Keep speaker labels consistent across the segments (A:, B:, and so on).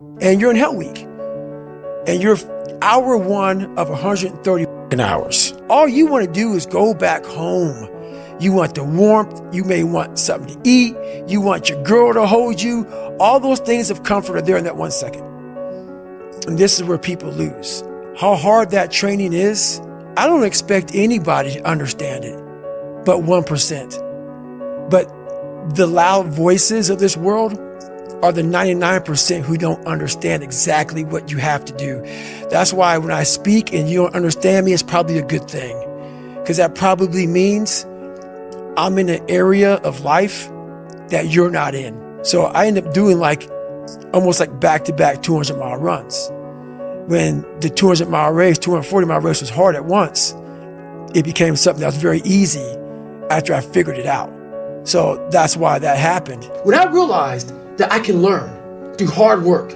A: and you're in Hell Week, and you're hour one of 130 hours. All you want to do is go back home. You want the warmth. You may want something to eat. You want your girl to hold you. All those things of comfort are there in that 1 second. And this is where people lose. How hard that training is, I don't expect anybody to understand it, but 1%. But the loud voices of this world are the 99% who don't understand exactly what you have to do. That's why when I speak and you don't understand me, it's probably a good thing, because that probably means I'm in an area of life that you're not in. So I end up doing almost like back-to-back 200-mile runs. When the 200-mile race, 240-mile race was hard at once, it became something that was very easy after I figured it out. So that's why that happened. When I realized that I can learn through hard work,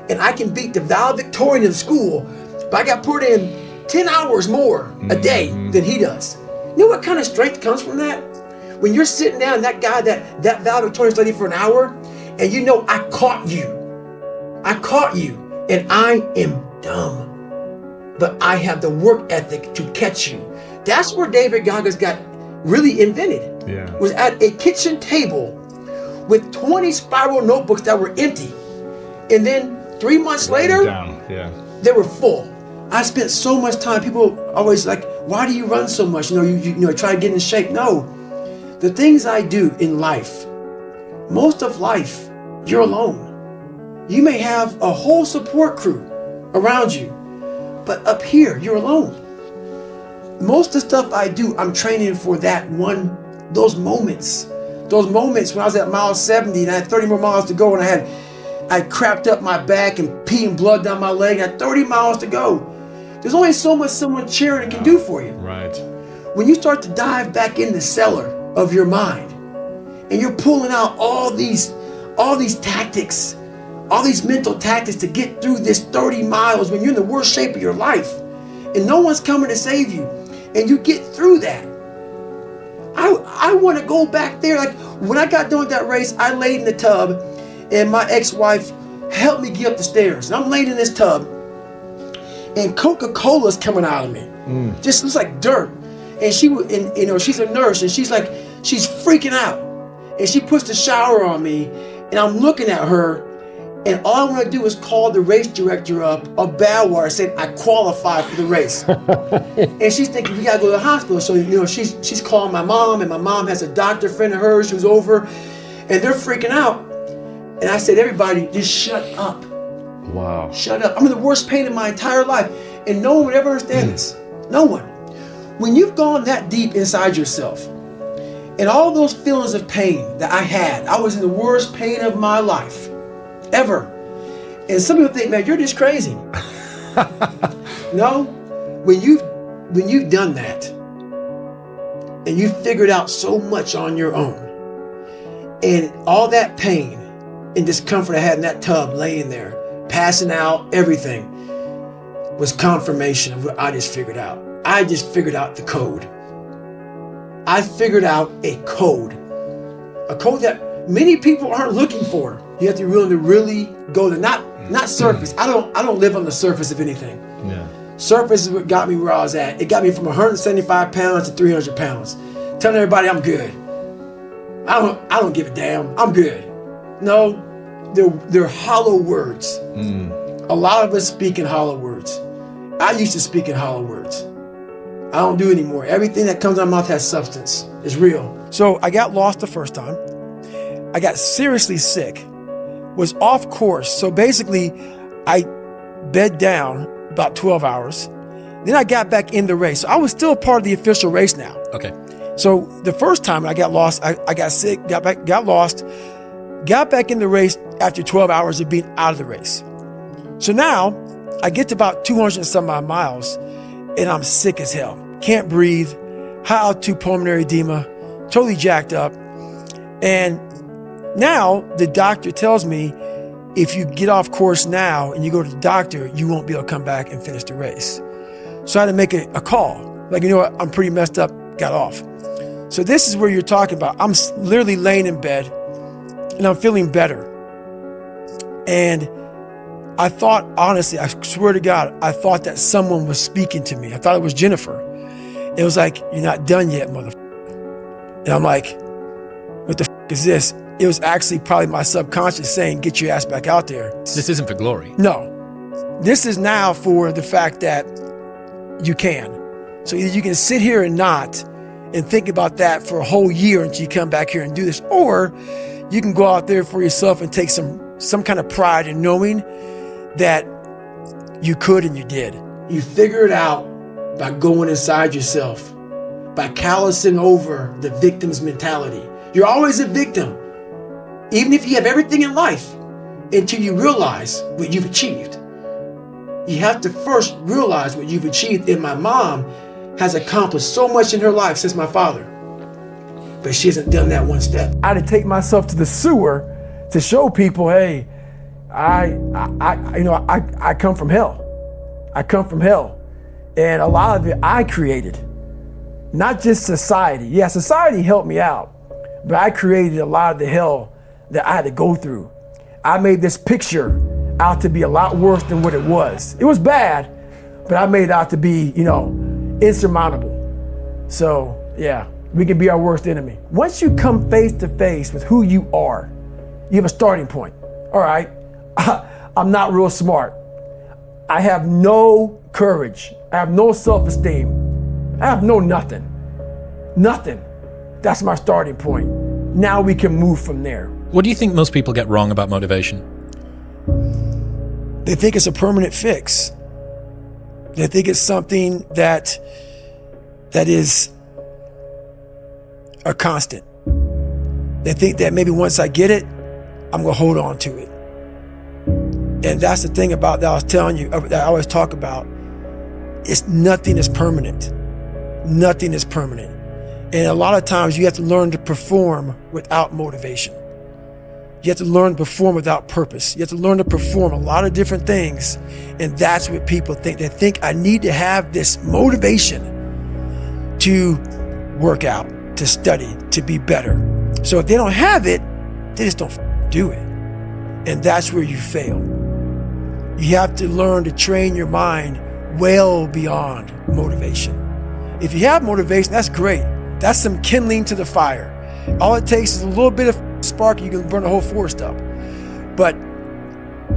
A: and I can beat the valedictorian in school, but I got put in 10 hours more a day than he does. You know what kind of strength comes from that? When you're sitting down, that guy that valedictorian studied for an hour, and you know I caught you, and I am dumb, but I have the work ethic to catch you. That's where David Goggins got really invented.
B: Yeah.
A: Was at a kitchen table with 20 spiral notebooks that were empty, and then 3 months later, they were full. I spent so much time. People always like, "Why do you run so much? You try to get in shape." No, the things I do in life, most of life, you're alone. You may have a whole support crew around you, but up here, you're alone. Most of the stuff I do, I'm training for those moments when I was at mile 70 and I had 30 more miles to go, and I crapped up my back and peeing blood down my leg. I had 30 miles to go. There's only so much someone cheering can do for you.
B: Right.
A: When you start to dive back in the cellar of your mind, and you're pulling out all these tactics, all these mental tactics to get through this 30 miles when you're in the worst shape of your life, and no one's coming to save you, and you get through that. I want to go back there. Like when I got done with that race, I laid in the tub, and my ex-wife helped me get up the stairs. And I'm laying in this tub, and Coca-Cola's coming out of me. Just looks like dirt. And she's a nurse, and she's freaking out. And she puts the shower on me, and I'm looking at her, and all I want to do is call the race director up a bad word, saying I qualify for the race. And she's thinking we gotta go to the hospital. So she's calling my mom, and my mom has a doctor friend of hers who's over, and they're freaking out. And I said, everybody, just shut up.
B: Wow.
A: Shut up. I'm in the worst pain in my entire life, and no one would ever understand this. No one. When you've gone that deep inside yourself, and all those feelings of pain that I had, I was in the worst pain of my life ever. And some people think, man, you're just crazy. No, when you've done that, and you figured out so much on your own, and all that pain and discomfort I had in that tub, laying there, passing out, everything was confirmation of what I just figured out. I just figured out the code. I figured out a code that many people aren't looking for. You have to be willing to really go to not surface. I don't live on the surface of anything.
B: Yeah.
A: Surface is what got me where I was at. It got me from 175 pounds to 300 pounds. Telling everybody I'm good. I don't give a damn. I'm good. No, they're hollow words. A lot of us speak in hollow words. I used to speak in hollow words. I don't do it anymore. Everything that comes out of my mouth has substance. It's real. So I got lost the first time. I got seriously sick. Was off course. So basically, I bed down about 12 hours. Then I got back in the race. So I was still part of the official race now.
B: Okay.
A: So the first time I got lost, I got sick, got lost, got back in the race after 12 hours of being out of the race. So now I get to about 200 and some odd miles, and I'm sick as hell. Can't breathe, high altitude pulmonary edema, totally jacked up. And now the doctor tells me, if you get off course now and you go to the doctor, you won't be able to come back and finish the race. So I had to make a call. Like, you know what, I'm pretty messed up, got off. So this is where you're talking about. I'm literally laying in bed and I'm feeling better. And I thought, honestly, I swear to God, I thought that someone was speaking to me. I thought it was Jennifer. It was like, "You're not done yet, motherfucker." And I'm like, "What the f is this?" It was actually probably my subconscious saying, "Get your ass back out there."
B: This isn't for glory.
A: No. This is now for the fact that you can. So either you can sit here and not and think about that for a whole year until you come back here and do this, or you can go out there for yourself and take some kind of pride in knowing that you could and you did. You figure it out by going inside yourself, by callousing over the victim's mentality. You're always a victim, even if you have everything in life, until you realize what you've achieved. You have to first realize what you've achieved. And my mom has accomplished so much in her life since my father, but she hasn't done that one step. I had to take myself to the sewer to show people, hey, I come from hell. I come from hell. And a lot of it I created, not just society. Yeah, society helped me out, but I created a lot of the hell that I had to go through. I made this picture out to be a lot worse than what it was. It was bad, but I made it out to be, insurmountable. So yeah, we can be our worst enemy. Once you come face to face with who you are, you have a starting point. All right, I'm not real smart. I have no courage. I have no self-esteem. I have no nothing. Nothing. That's my starting point. Now we can move from there.
B: What do you think most people get wrong about motivation?
A: They think it's a permanent fix. They think it's something that is a constant. They think that maybe once I get it, I'm gonna hold on to it. And that's the thing about that I was telling you, that I always talk about. Nothing is permanent. Nothing is permanent. And a lot of times you have to learn to perform without motivation. You have to learn to perform without purpose. You have to learn to perform a lot of different things. And that's what people think. They think I need to have this motivation to work out, to study, to be better. So if they don't have it, they just don't do it. And that's where you fail. You have to learn to train your mind well beyond motivation. If you have motivation, that's great. That's some kindling to the fire. All it takes is a little bit of spark, you can burn the whole forest up. But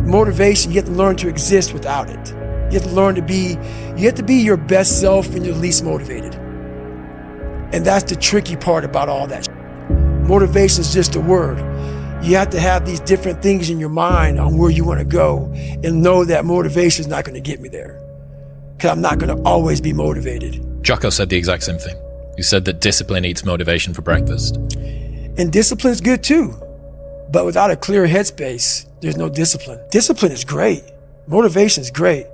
A: motivation, you have to learn to exist without it. You have to learn to be, you have to be your best self when you're least motivated. And that's the tricky part about all that. Motivation is just a word. You have to have these different things in your mind on where you want to go and know that motivation is not going to get me there. Because I'm not going to always be motivated.
B: Jocko said the exact same thing. He said that discipline eats motivation for breakfast.
A: And discipline is good too. But without a clear headspace, there's no discipline. Discipline is great. Motivation is great.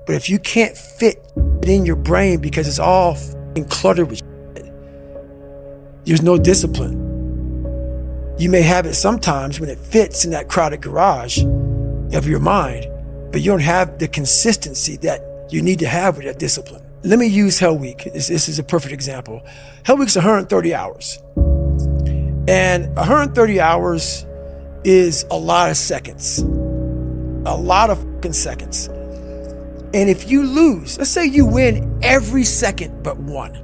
A: But if you can't fit it in your brain because it's all cluttered with shit, there's no discipline. You may have it sometimes when it fits in that crowded garage of your mind, but you don't have the consistency that you need to have with that discipline. Let me use Hell Week. This is a perfect example. Hell Week's 130 hours. And 130 hours is a lot of seconds. A lot of fucking seconds. And if you lose, let's say you win every second but one,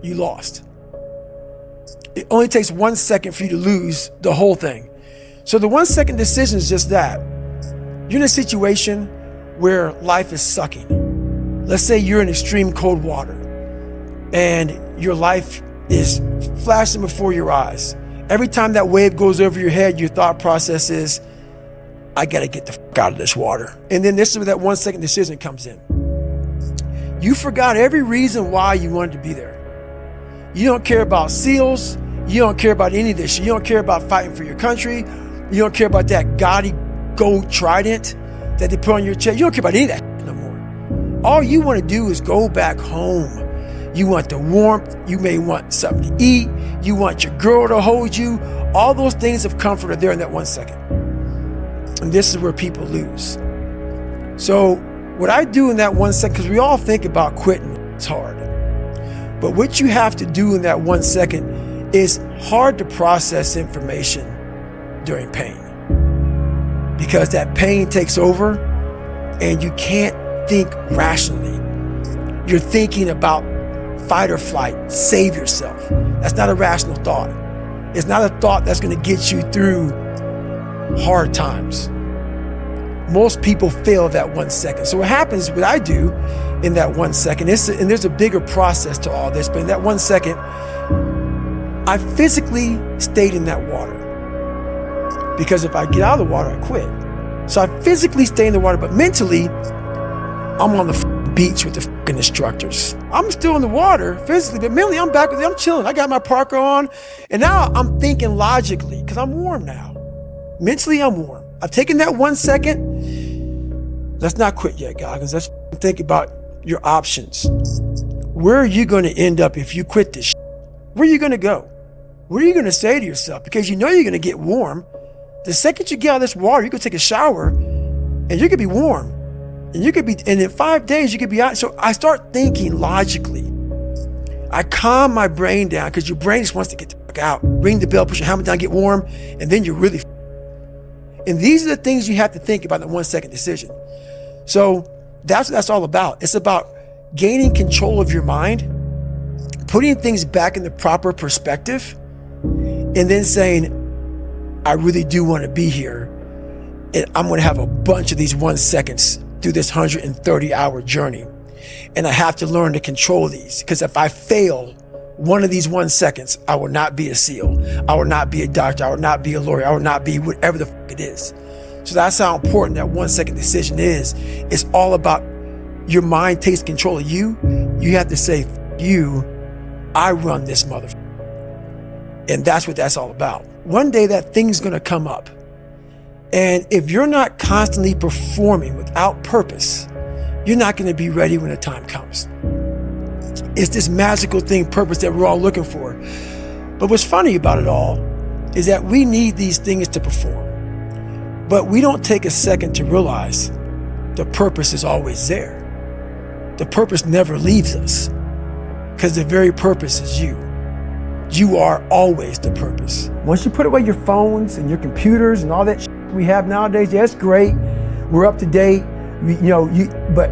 A: you lost. It only takes 1 second for you to lose the whole thing. So the 1 second decision is just that. You're in a situation where life is sucking. Let's say you're in extreme cold water and your life is flashing before your eyes. Every time that wave goes over your head, your thought process is, I gotta get the fuck out of this water. And then this is where that 1 second decision comes in. You forgot every reason why you wanted to be there. You don't care about SEALs. You don't care about any of this shit. You don't care about fighting for your country. You don't care about that gaudy gold trident that they put on your chest. You don't care about any of that no more. All you want to do is go back home. You want the warmth. You may want something to eat. You want your girl to hold you. All those things of comfort are there in that 1 second. And this is where people lose. So what I do in that 1 second, because we all think about quitting, it's hard. But what you have to do in that 1 second is hard to process information during pain. because that pain takes over and you can't think rationally. You're thinking about fight or flight, save yourself. That's not a rational thought. It's not a thought that's going to get you through hard times. Most people fail that 1 second. So what happens, what I do in that 1 second, and there's a bigger process to all this, but in that 1 second, I physically stayed in that water. Because if I get out of the water, I quit. So I physically stay in the water, but mentally, I'm on the beach with the instructors. I'm still in the water physically, but mentally I'm back with them. I'm chilling. I got my parka on, and now I'm thinking logically because I'm warm now. Mentally, I'm warm. I've taken that 1 second. Let's not quit yet, Goggins. Let's think about your options. Where are you going to end up if you quit this? Where are you going to go? What are you going to say to yourself? Because you know you're going to get warm. The second you get out of this water, you can take a shower, and you could be warm. And in 5 days, you could be out. So I start thinking logically. I calm my brain down because your brain just wants to get the fuck out. Ring the bell, push your helmet down, get warm, and then you're really. And these are the things you have to think about in the 1 second decision. So that's what that's all about. It's about gaining control of your mind, putting things back in the proper perspective, and then saying, I really do want to be here. And I'm going to have a bunch of these 1 seconds through this 130-hour journey. And I have to learn to control these, because if I fail one of these 1 seconds, I will not be a SEAL. I will not be a doctor. I will not be a lawyer. I will not be whatever the fuck it is. So that's how important that 1 second decision is. It's all about your mind takes control of you. You have to say, you, I run this motherfucker. And that's what that's all about. One day that thing's going to come up. And if you're not constantly performing without purpose, you're not going to be ready when the time comes. It's this magical thing, purpose, that we're all looking for. But what's funny about it all is that we need these things to perform. But we don't take a second to realize the purpose is always there. The purpose never leaves us, because the very purpose is you. You are always the purpose. Once you put away your phones and your computers and all that shit we have nowadays, yeah, it's great. We're up to date. But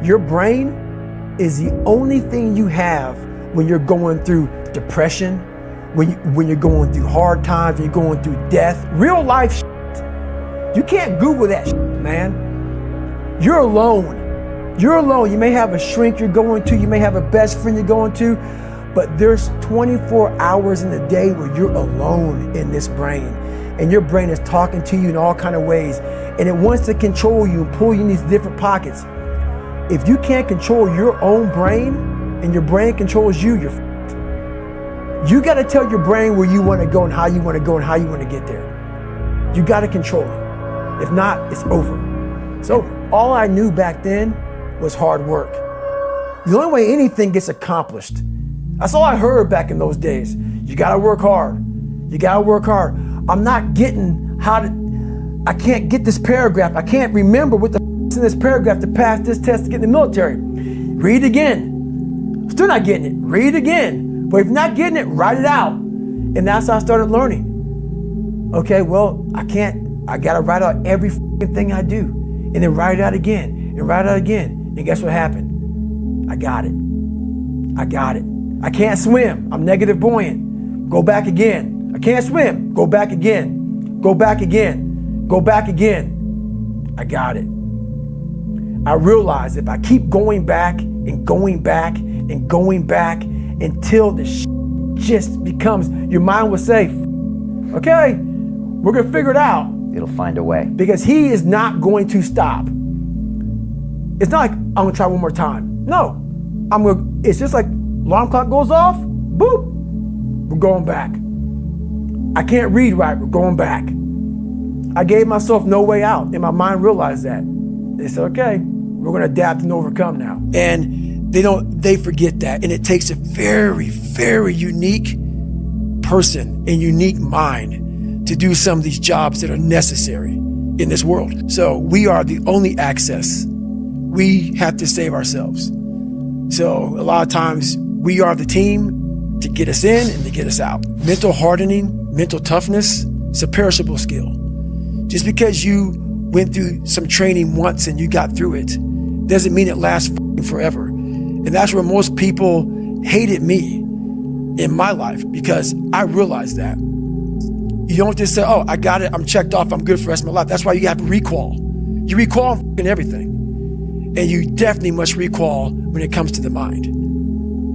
A: your brain is the only thing you have when you're going through depression, when you're going through hard times, when you're going through death, real life shit. You can't Google that shit, man. You're alone. You're alone. You may have a shrink you're going to, you may have a best friend you're going to, but there's 24 hours in the day where you're alone in this brain. And your brain is talking to you in all kinds of ways. And it wants to control you and pull you in these different pockets. If you can't control your own brain and your brain controls you, you're f***ed. You got to tell your brain where you want to go and how you want to go and how you want to get there. You got to control it. If not, it's over. It's over. All I knew back then was hard work. The only way anything gets accomplished, that's all I heard back in those days. You got to work hard. You got to work hard. I'm not getting I can't get this paragraph. I can't remember what the f*** in this paragraph to pass this test to get in the military. Read it again. Still not getting it. Read it again. But if you're not getting it, write it out. And that's how I started learning. Okay, well, I got to write out every thing I do. And then write it out again. And write it out again. And guess what happened? I got it. I can't swim. I'm negative buoyant. Go back again. I can't swim. Go back again. Go back again. Go back again. I got it. I realized if I keep going back and going back and going back until the just becomes, your mind will say, okay, we're going to figure it out.
C: It'll find a way.
A: Because he is not going to stop. It's not like I'm going to try one more time. No. It's just like alarm clock goes off, boop, we're going back. I can't read right, we're going back. I gave myself no way out, and my mind realized that. They said, okay, we're going to adapt and overcome now. And they forget that. And it takes a very, very unique person and unique mind to do some of these jobs that are necessary in this world. So we are the only access. We have to save ourselves. So a lot of times we are the team to get us in and to get us out. Mental hardening, mental toughness, it's a perishable skill. Just because you went through some training once and you got through it doesn't mean it lasts forever. And that's where most people hated me in my life, because I realized that. You don't just say, oh, I got it, I'm checked off, I'm good for the rest of my life. That's why you have to recall. You recall everything. And you definitely must recall when it comes to the mind.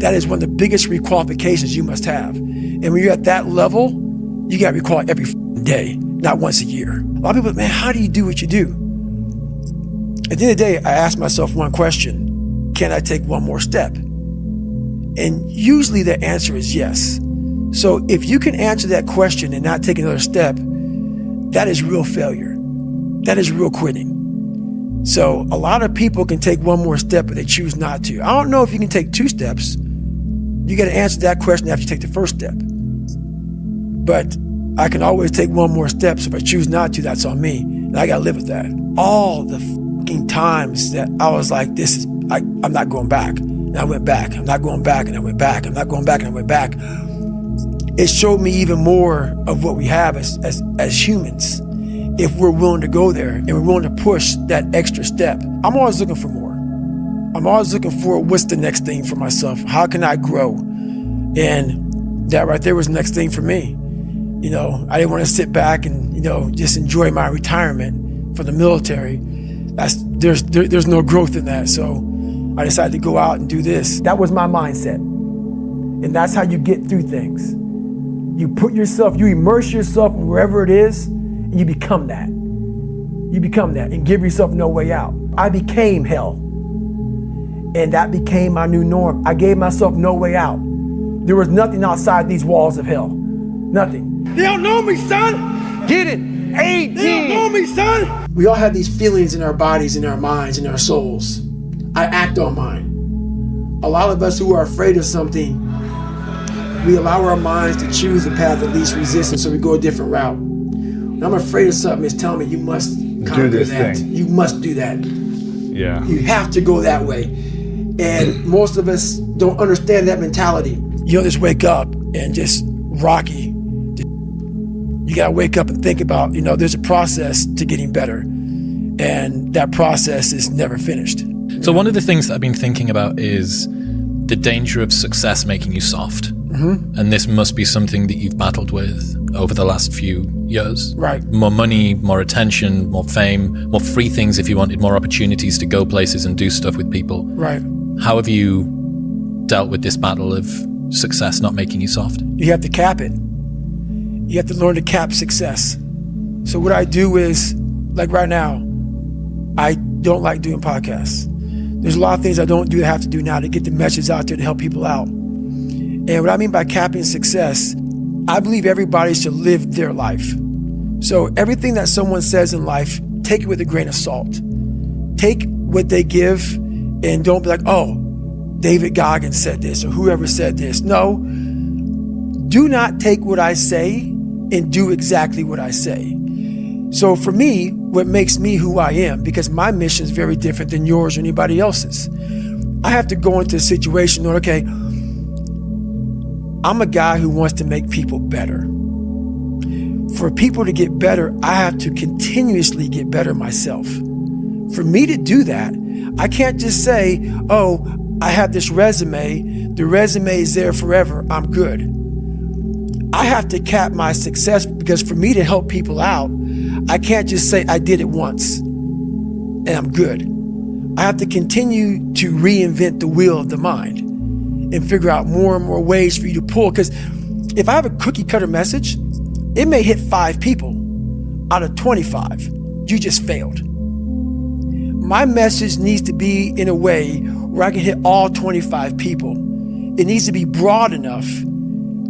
A: That is one of the biggest requalifications you must have. And when you're at that level, you got to recall every day, not once a year. A lot of people, man, how do you do what you do? At the end of the day, I ask myself one question: can I take one more step? And usually the answer is yes. So if you can answer that question and not take another step, that is real failure. That is real quitting. So a lot of people can take one more step, but they choose not to. I don't know if you can take 2 steps. You got to answer that question after you take the first step. But I can always take one more step. So if I choose not to, that's on me. And I got to live with that. All the fucking times that I was like, I'm not going back. And I went back. I'm not going back. And I went back. I'm not going back. And I went back. It showed me even more of what we have as humans. If we're willing to go there and we're willing to push that extra step. I'm always looking for more. I'm always looking for what's the next thing for myself. How can I grow? And that right there was the next thing for me. You know, I didn't want to sit back and, just enjoy my retirement from the military. There's no growth in that. So I decided to go out and do this. That was my mindset. And that's how you get through things. You immerse yourself in wherever it is, and you become that. You become that and give yourself no way out. I became hell. And that became my new norm. I gave myself no way out. There was nothing outside these walls of hell. Nothing. They don't know me, son. Get it. 18. They don't know me, son. We all have these feelings in our bodies, in our minds, in our souls. I act on mine. A lot of us who are afraid of something, we allow our minds to choose the path of least resistance, so we go a different route. When I'm afraid of something, it's telling me you must conquer
C: do this
A: that.
C: thing.
A: You must do that.
C: Yeah.
A: You have to go that way. And most of us don't understand that mentality. You don't just wake up and just rocky. You gotta wake up and think about, there's a process to getting better. And that process is never finished.
B: So one of the things that I've been thinking about is the danger of success making you soft. Mm-hmm. And this must be something that you've battled with over the last few years.
A: Right.
B: More money, more attention, more fame, more free things if you wanted, more opportunities to go places and do stuff with people.
A: Right.
B: How have you dealt with this battle of success not making you soft?
A: You have to cap it. You have to learn to cap success. So what I do is, like right now, I don't like doing podcasts. There's a lot of things I don't do that I have to do now to get the message out there to help people out. And what I mean by capping success, I believe everybody should live their life. So everything that someone says in life, take it with a grain of salt. Take what they give and don't be like, oh, David Goggins said this or whoever said this. No, do not take what I say and do exactly what I say. So for me, what makes me who I am, because my mission is very different than yours or anybody else's. I have to go into a situation knowing, okay, I'm a guy who wants to make people better. For people to get better, I have to continuously get better myself. For me to do that, I can't just say, oh, I have this resume. The resume is there forever. I'm good. I have to cap my success, because for me to help people out, I can't just say I did it once and I'm good. I have to continue to reinvent the wheel of the mind and figure out more and more ways for you to pull. Because if I have a cookie cutter message, it may hit 5 people out of 25. You just failed. My message needs to be in a way where I can hit all 25 people. It needs to be broad enough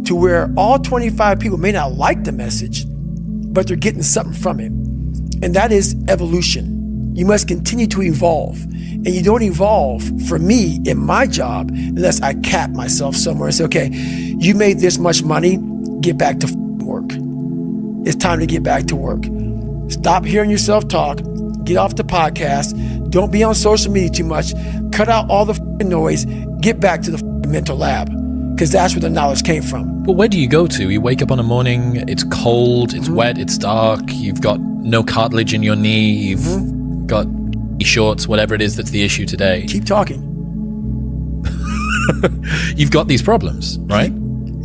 A: to where all 25 people may not like the message, but they're getting something from it. And that is evolution. You must continue to evolve. And you don't evolve, for me, in my job, unless I cap myself somewhere and say, okay, you made this much money, get back to work. It's time to get back to work. Stop hearing yourself talk, get off the podcast, don't be on social media too much, cut out all the noise, get back to the mental lab, because that's where the knowledge came from.
B: But where do you go to? You wake up on a morning, it's cold, it's wet, it's dark, you've got no cartilage in your knee, you've got shorts, whatever it is that's the issue today.
A: Keep talking.
B: You've got these problems, right?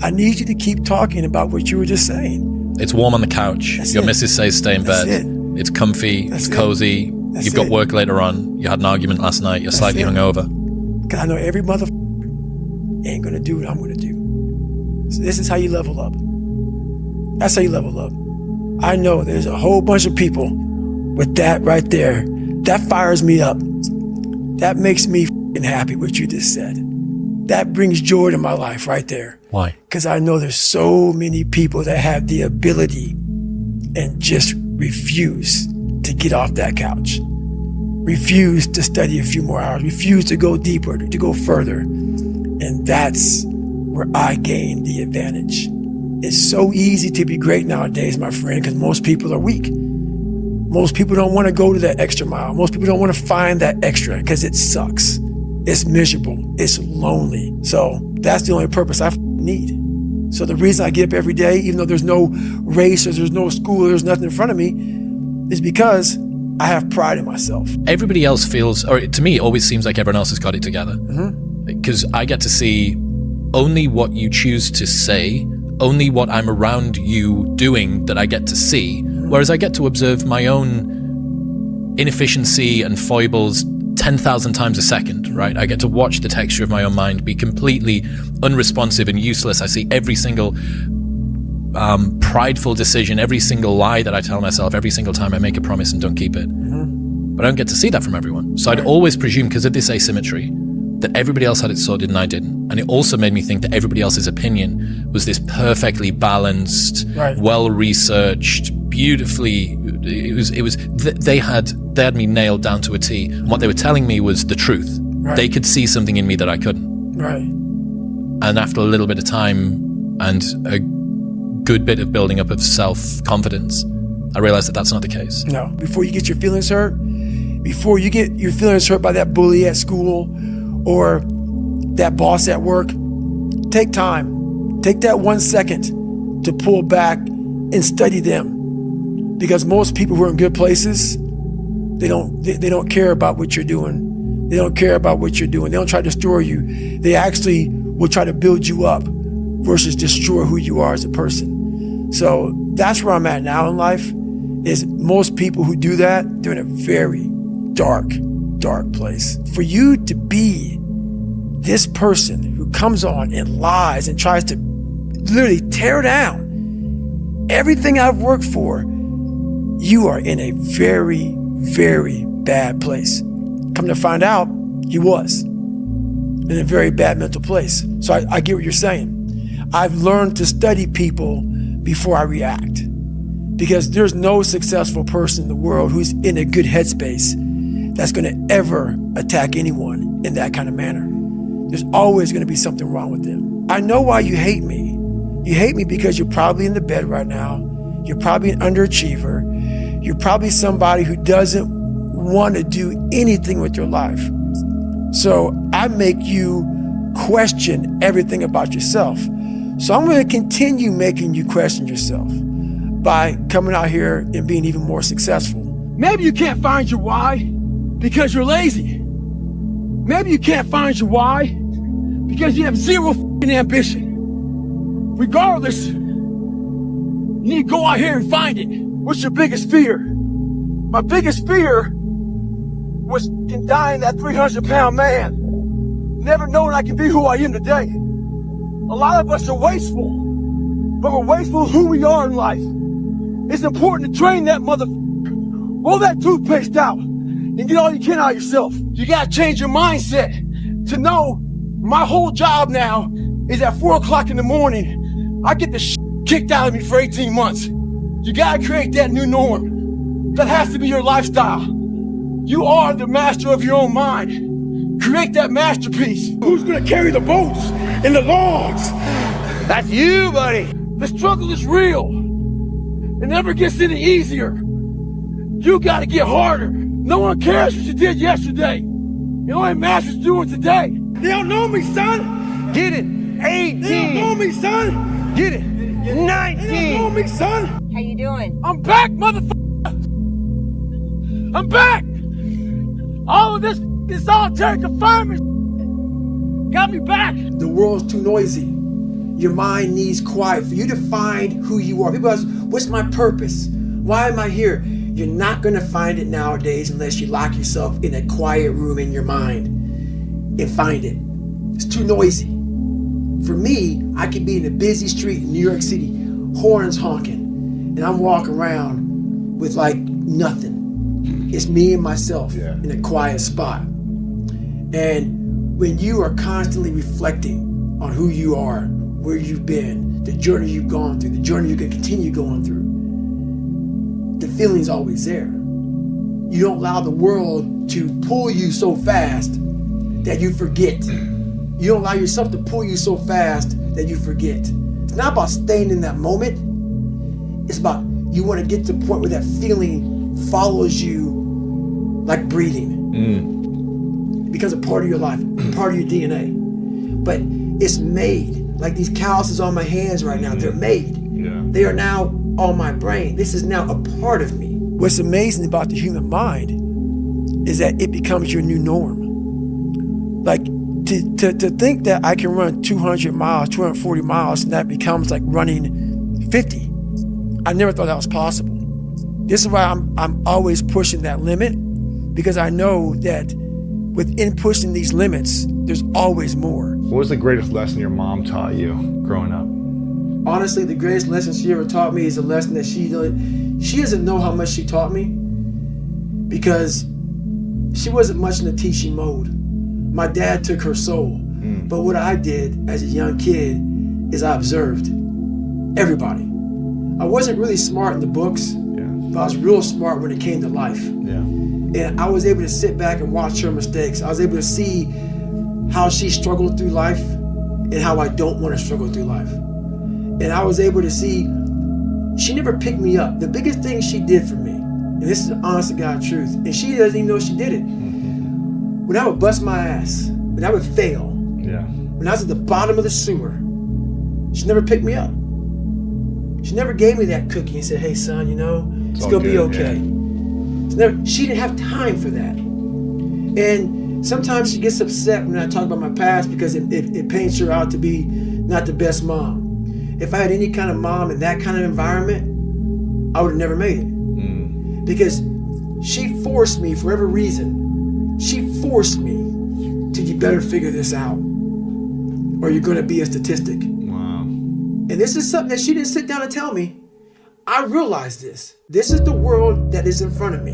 A: I need you to keep talking about what you were just saying.
B: It's warm on the couch. Your missus says stay in bed. It's comfy. It's cozy. You've got work later on. You had an argument last night. You're slightly hungover.
A: Because I know every motherfucker ain't going to do what I'm going to do. So this is how you level up. That's how you level up. I know there's a whole bunch of people with that right there. That fires me up. That makes me happy what you just said. That brings joy to my life right there.
B: Why?
A: Because I know there's so many people that have the ability and just refuse to get off that couch. Refuse to study a few more hours. Refuse to go deeper, to go further. And that's where I gain the advantage. It's so easy to be great nowadays, my friend, because most people are weak. Most people don't want to go to that extra mile. Most people don't want to find that extra because it sucks. It's miserable. It's lonely. So that's the only purpose I need. So the reason I get up every day, even though there's no race or there's no school, or there's nothing in front of me, is because I have pride in myself.
B: Everybody else feels, or to me, it always seems like everyone else has got it together. Because I get to see only what you choose to say, only what I'm around you doing that I get to see, whereas I get to observe my own inefficiency and foibles 10,000 times a second, right? I get to watch the texture of my own mind be completely unresponsive and useless. I see every single prideful decision, every single lie that I tell myself, every single time I make a promise and don't keep it. But I don't get to see that from everyone. So I'd always presume, because of this asymmetry, that everybody else had it sorted and I didn't. And it also made me think that everybody else's opinion was this perfectly balanced, well-researched, beautifully, they had me nailed down to a T. And what they were telling me was the truth. They could see something in me that I couldn't. And after a little bit of time and a good bit of building up of self-confidence, I realized that that's not the case.
A: No. Before you get your feelings hurt, before you get your feelings hurt by that bully at school or that boss at work, take time. Take that 1 second to pull back and study them. Because most people who are in good places, they don't care about what you're doing. They don't care about what you're doing. They don't try to destroy you. They actually will try to build you up versus destroy who you are as a person. So that's where I'm at now in life, is most people who do that, they're in a very dark, dark place. For you to be this person who comes on and lies and tries to literally tear down everything I've worked for, you are in a very, very bad place. Come to find out, he was in a very bad mental place. So I get what you're saying. I've learned to study people before I react, because there's no successful person in the world who's in a good headspace that's going to ever attack anyone in that kind of manner. There's always going to be something wrong with them. I know why you hate me. You hate me because you're probably in the bed right now. You're probably an underachiever. You're probably somebody who doesn't want to do anything with your life. So I make you question everything about yourself. So I'm going to continue making you question yourself by coming out here and being even more successful. Maybe you can't find your why because you're lazy. Maybe you can't find your why because you have zero ambition. Regardless, you need to go out here and find it. What's your biggest fear? My biggest fear was dying that 300-pound man, never knowing I can be who I am today. A lot of us are wasteful, but we're wasteful of who we are in life. It's important to train that roll that toothpaste out and get all you can out of yourself. You gotta change your mindset to know my whole job now is at 4 o'clock in the morning. I get the kicked out of me for 18 months. You gotta create that new norm. That has to be your lifestyle. You are the master of your own mind. Create that masterpiece. Who's gonna carry the boats and the logs? That's you, buddy. The struggle is real. It never gets any easier. You gotta get harder. No one cares what you did yesterday. It only matters what you're doing today. They don't know me, son. Get it. 18. They don't know me, son. Get it. 19. They don't know me, son.
C: How you doing?
A: I'm back, motherfucker. I'm back! All of this solitary confinement got me back. The world's too noisy. Your mind needs quiet for you to find who you are. People ask, what's my purpose? Why am I here? You're not gonna find it nowadays unless you lock yourself in a quiet room in your mind and find it. It's too noisy. For me, I could be in a busy street in New York City, horns honking, and I'm walking around with like nothing. It's me and myself in a quiet spot. And when you are constantly reflecting on who you are, where you've been, the journey you've gone through, the journey you can continue going through, the feeling's always there. You don't allow the world to pull you so fast that you forget. You don't allow yourself to pull you so fast that you forget. It's not about staying in that moment. It's about you want to get to the point where that feeling follows you like breathing. It becomes a part of your life, part of your DNA. But it's made, like these calluses on my hands right now, they're made. They are now on my brain. This is now a part of me. What's amazing about the human mind is that it becomes your new norm. Like to think that I can run 200 miles, 240 miles, and that becomes like running 50. I never thought that was possible. This is why I'm always pushing that limit, because I know that within pushing these limits, there's always more.
C: What was the greatest lesson your mom taught you growing up?
A: Honestly, the greatest lesson she ever taught me is a lesson that she doesn't know how much she taught me, because she wasn't much in the teaching mode. My dad took her soul. But what I did as a young kid is I observed everybody. I wasn't really smart in the books, but I was real smart when it came to life. And I was able to sit back and watch her mistakes. I was able to see how she struggled through life and how I don't want to struggle through life. And I was able to see she never picked me up. The biggest thing she did for me, and this is the honest to God truth, and she doesn't even know she did it. When I would bust my ass, when I would fail, when I was at the bottom of the sewer, she never picked me up. She never gave me that cookie and said, hey son, you know, it's gonna be okay. She didn't have time for that. And sometimes she gets upset when I talk about my past because it paints her out to be not the best mom. If I had any kind of mom in that kind of environment, I would have never made it. Because she forced me, for every reason, she forced me to, you better figure this out or you're gonna be a statistic.
C: Wow.
A: And this is something that she didn't sit down and tell me. I realized this. This is the world that is in front of me.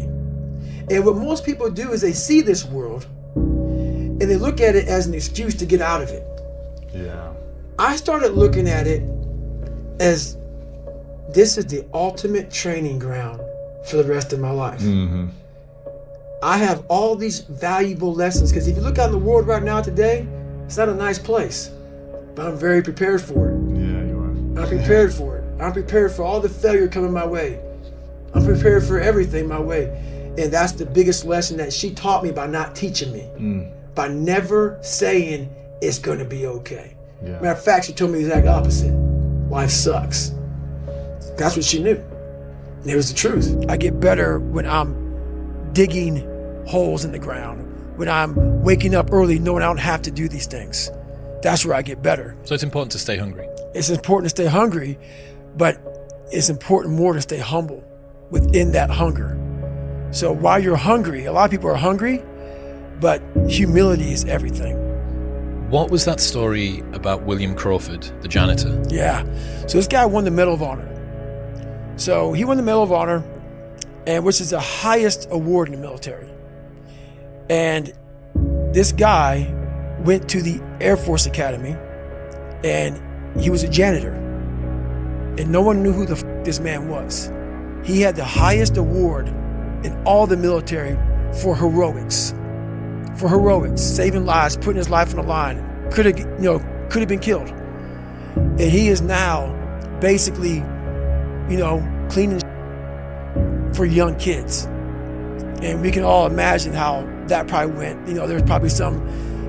A: And what most people do is they see this world and they look at it as an excuse to get out of it. I started looking at it as this is the ultimate training ground for the rest of my life. I have all these valuable lessons, because if you look out in the world right now today, it's not a nice place, but I'm very prepared for it.
C: You are.
A: I'm prepared for it. I'm prepared for all the failure coming my way. I'm prepared for everything my way. And that's the biggest lesson that she taught me by not teaching me, by never saying it's gonna be okay. Matter of fact, she told me the exact opposite. Life sucks. That's what she knew. And it was the truth. I get better when I'm digging holes in the ground, when I'm waking up early knowing I don't have to do these things. That's where I get better.
B: So it's important to stay hungry.
A: It's important to stay hungry, but it's important more to stay humble within that hunger. So while you're hungry, a lot of people are hungry, but humility is everything.
B: What was that story about William Crawford, the janitor?
A: Yeah, so this guy won the Medal of Honor. So he won the Medal of Honor, and which is the highest award in the military. And this guy went to the Air Force Academy, and he was a janitor. And no one knew who the this man was. He had the highest award in all the military for heroics. For heroics, saving lives, putting his life on the line. Could have been killed. And he is now basically, cleaning for young kids. And we can all imagine how that probably went. There's probably some,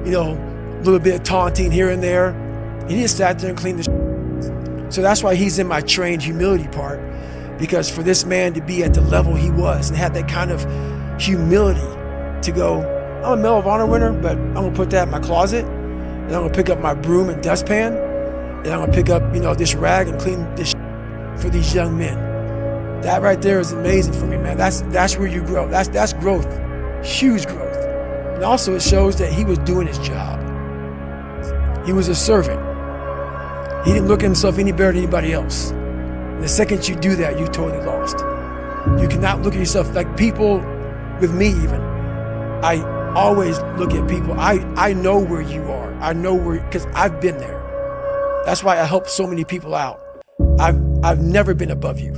A: little bit of taunting here and there. And he just sat there and cleaned the So that's why he's in my trained humility part, because for this man to be at the level he was and have that kind of humility to go, I'm a Medal of Honor winner, but I'm gonna put that in my closet, and I'm gonna pick up my broom and dustpan, and I'm gonna pick up, this rag and clean this for these young men. That right there is amazing for me, man. That's where you grow. That's growth, huge growth. And also it shows that he was doing his job. He was a servant. He didn't look at himself any better than anybody else. And the second you do that, you're totally lost. You cannot look at yourself like people, with me even. I always look at people. I know where you are. I know where, because I've been there. That's why I help so many people out. I've never been above you.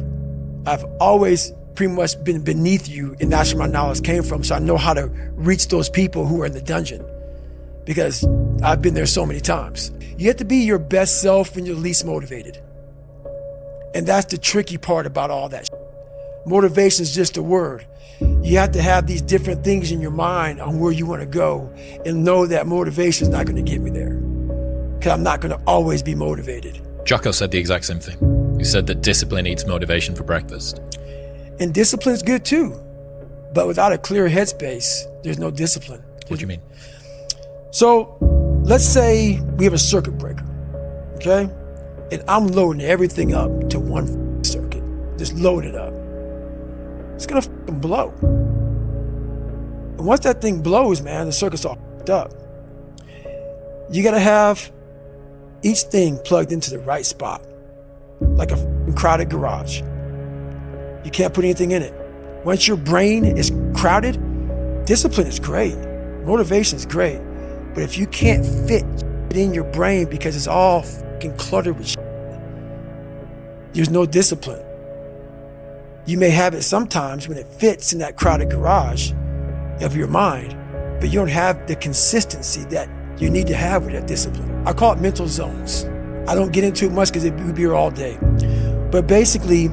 A: I've always pretty much been beneath you, and that's where my knowledge came from. So I know how to reach those people who are in the dungeon, because I've been there so many times. You have to be your best self when you're least motivated. And that's the tricky part about all that. Motivation is just a word. You have to have these different things in your mind on where you want to go, and know that motivation is not going to get me there, because I'm not going to always be motivated.
B: Jocko said the exact same thing. He said that discipline eats motivation for breakfast.
A: And discipline is good too, but without a clear headspace, there's no discipline.
B: What do you mean?
A: So let's say we have a circuit breaker, okay? And I'm loading everything up to one circuit, just load it up. It's gonna fucking blow. And once that thing blows, man, the circuit's all fucked up. You gotta have each thing plugged into the right spot, like a fucking crowded garage. You can't put anything in it. Once your brain is crowded, discipline is great, motivation is great, but if you can't fit in your brain because it's all fucking cluttered with shit, there's no discipline. You may have it sometimes when it fits in that crowded garage of your mind, but you don't have the consistency that you need to have with that discipline. I call it mental zones. I don't get into it much because we'd be here all day. But basically,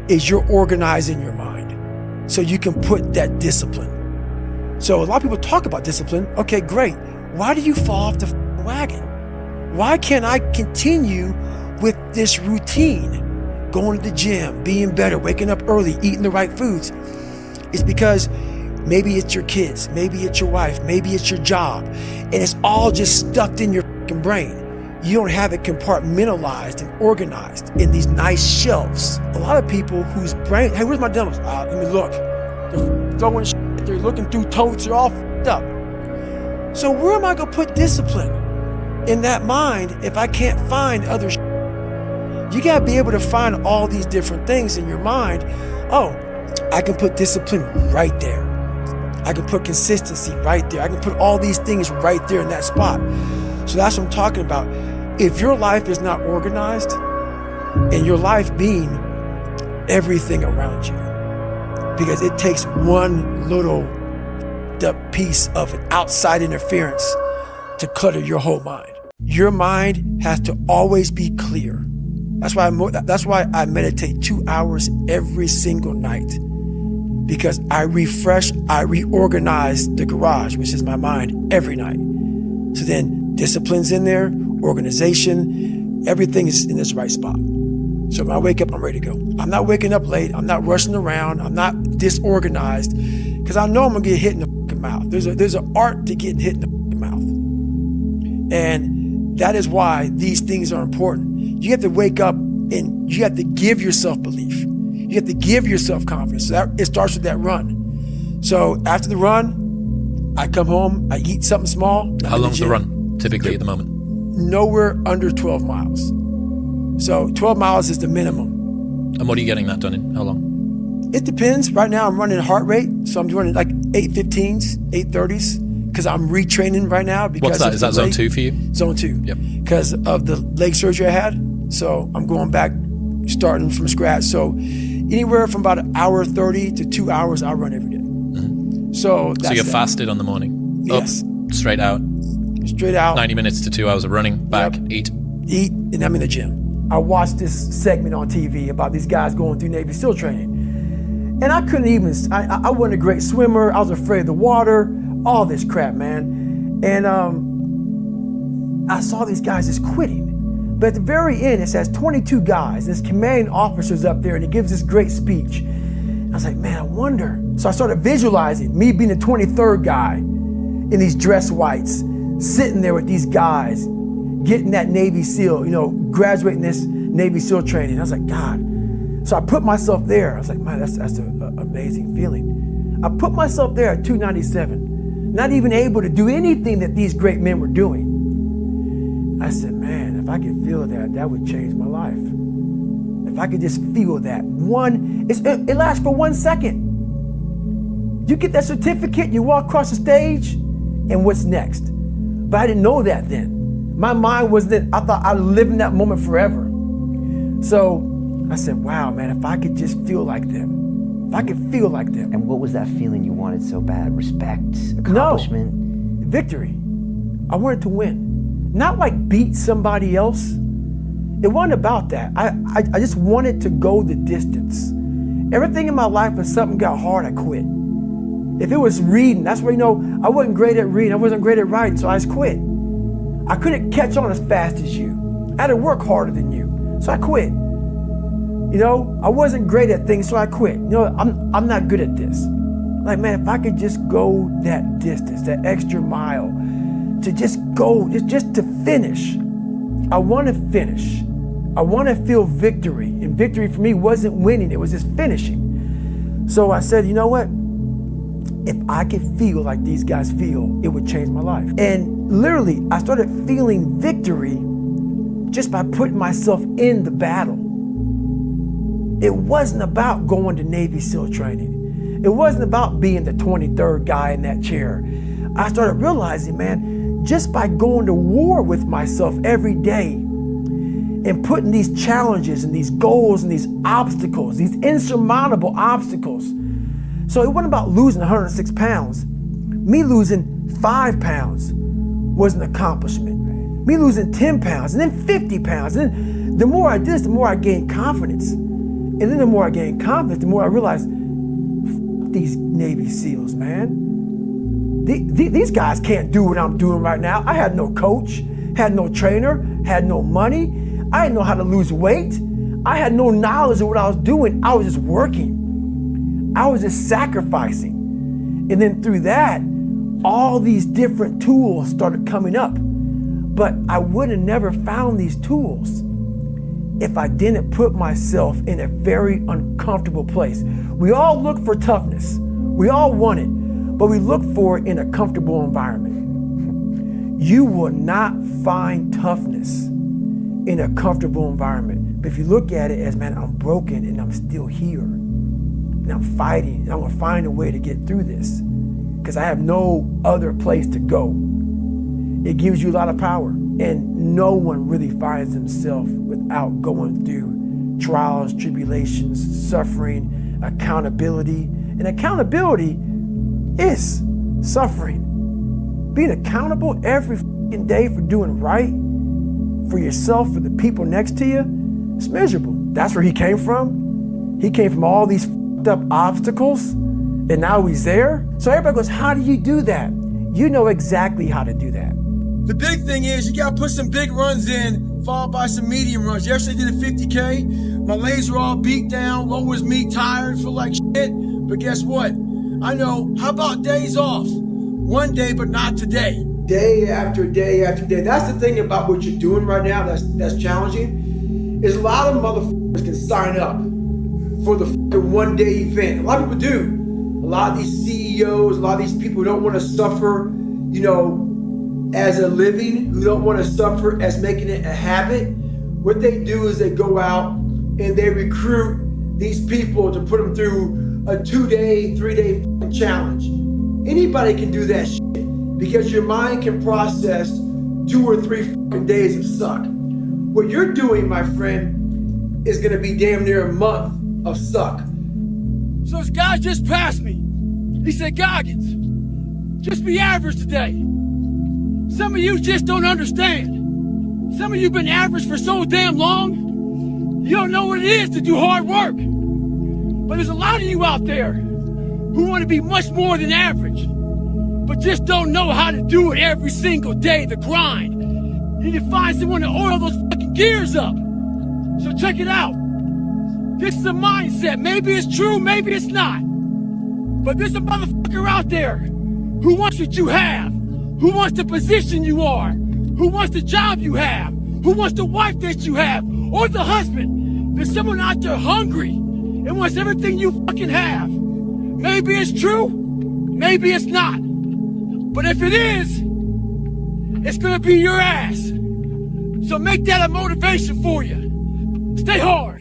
A: is you're organizing your mind so you can put that discipline. So a lot of people talk about discipline. Okay, great. Why do you fall off the wagon? Why can't I continue with this routine? Going to the gym, being better, waking up early, eating the right foods. It's because maybe it's your kids, maybe it's your wife, maybe it's your job, and it's all just stuck in your brain. You don't have it compartmentalized and organized in these nice shelves. A lot of people whose brain, hey, where's my demos? Let me look. They're throwing shit, they're looking through totes, they're all f***ed up. So where am I gonna put discipline in that mind if I can't find other shit? You gotta be able to find all these different things in your mind. Oh, I can put discipline right there. I can put consistency right there. I can put all these things right there in that spot. So that's what I'm talking about. If your life is not organized, and your life being everything around you, because it takes one little piece of an outside interference to clutter your whole mind. Your mind has to always be clear. That's why I meditate 2 hours every single night, because I refresh, I reorganize the garage, which is my mind, every night. So then discipline's in there, organization, everything is in this right spot. So when I wake up, I'm ready to go. I'm not waking up late. I'm not rushing around. I'm not disorganized, because I know I'm gonna get hit in the fucking mouth. There's an art to getting hit in the fucking mouth. And that is why these things are important. You have to wake up and you have to give yourself belief. You have to give yourself confidence. So it starts with that run. So after the run, I come home, I eat something small.
B: How long's the run typically at the moment?
A: Nowhere under 12 miles. So 12 miles is the minimum.
B: And what are you getting that done in? How long?
A: It depends. Right now I'm running heart rate. So I'm doing like 8:15s, 8:30s, because I'm retraining right now. Because
B: what's that? Is that zone 2 for you?
A: Zone 2.
B: Yep. Because
A: of the leg surgery I had. So I'm going back, starting from scratch. So anywhere from about 1:30 to 2 hours, I run every day.
B: Mm-hmm.
A: So
B: you're fasted on the morning?
A: Yes.
B: Up, straight out?
A: Straight out.
B: 90 minutes to 2 hours of running, back,
A: Yep.
B: eat,
A: and I'm in the gym. I watched this segment on TV about these guys going through Navy SEAL training. And I couldn't even, I wasn't a great swimmer. I was afraid of the water, all this crap, man. And I saw these guys just quitting. But at the very end, it says 22 guys. This commanding officer's up there, and he gives this great speech. And was like, man, I wonder. So I started visualizing me being the 23rd guy in these dress whites, sitting there with these guys, getting that Navy SEAL, graduating this Navy SEAL training. I was like, God. So I put myself there. I was like, man, that's an amazing feeling. I put myself there at 297, not even able to do anything that these great men were doing. I said, man, if I could feel that, that would change my life. If I could just feel that. It lasts for 1 second. You get that certificate, you walk across the stage, and what's next? But I didn't know that then. My mind was that I thought I'd live in that moment forever. So I said, wow, man, if I could just feel like them, if I could feel like them.
D: And what was that feeling you wanted so bad? Respect, accomplishment?
A: No, victory. I wanted to win. Not like beat somebody else. It wasn't about that. I just wanted to go the distance. Everything in my life, when something got hard, I quit. If it was reading, that's where, I wasn't great at reading, I wasn't great at writing, so I just quit. I couldn't catch on as fast as you. I had to work harder than you, so I quit. I wasn't great at things, so I quit. I'm not good at this. Like, man, if I could just go that distance, that extra mile, to just go, just to finish. I want to finish. I want to feel victory. And victory for me wasn't winning, it was just finishing. So I said, you know what? If I could feel like these guys feel, it would change my life. And literally, I started feeling victory just by putting myself in the battle. It wasn't about going to Navy SEAL training. It wasn't about being the 23rd guy in that chair. I started realizing, man, just by going to war with myself every day and putting these challenges and these goals and these obstacles, these insurmountable obstacles. So it wasn't about losing 106 pounds. Me losing 5 pounds was an accomplishment. Me losing 10 pounds and then 50 pounds. And then the more I did this, the more I gained confidence. And then the more I gained confidence, the more I realized, these Navy SEALs, man. These guys can't do what I'm doing right now. I had no coach, had no trainer, had no money. I didn't know how to lose weight. I had no knowledge of what I was doing. I was just working. I was just sacrificing. And then through that, all these different tools started coming up. But I would have never found these tools if I didn't put myself in a very uncomfortable place. We all look for toughness. We all want it, but we look for it in a comfortable environment. You will not find toughness in a comfortable environment. But if you look at it as, man, I'm broken and I'm still here. And I'm fighting, and I'm gonna find a way to get through this because I have no other place to go. It gives you a lot of power, and no one really finds themselves without going through trials, tribulations, suffering, accountability. And accountability is suffering. Being accountable every fucking day for doing right for yourself, for the people next to you, it's miserable. That's where he came from. He came from all these up obstacles, and now he's there. So everybody goes, how do you do that? You know exactly how to do that.
E: The big thing is you gotta put some big runs in, followed by some medium runs. Yesterday I did a 50K. My legs were all beat down, low was me, tired, feel like shit. But guess what? I know, how about days off? One day, but not today.
A: Day after day after day. That's the thing about what you're doing right now that's challenging, is a lot of motherfuckers can sign up for the one-day event. A lot of people do. A lot of these CEOs, a lot of these people who don't want to suffer, as a living, who don't want to suffer as making it a habit, what they do is they go out and they recruit these people to put them through a 2-day, 3-day challenge. Anybody can do that shit because your mind can process 2 or 3 days of suck. What you're doing, my friend, is gonna be damn near a month of suck.
E: So this guy just passed me. He said, Goggins, just be average today. Some of you just don't understand. Some of you been average for so damn long, you don't know what it is to do hard work. But there's a lot of you out there who want to be much more than average, but just don't know how to do it every single day, the grind. You need to find someone to oil those fucking gears up. So check it out. This is a mindset. Maybe it's true, maybe it's not. But there's a motherfucker out there who wants what you have, who wants the position you are, who wants the job you have, who wants the wife that you have, or the husband. There's someone out there hungry and wants everything you fucking have. Maybe it's true, maybe it's not. But if it is, it's gonna be your ass. So make that a motivation for you. Stay hard.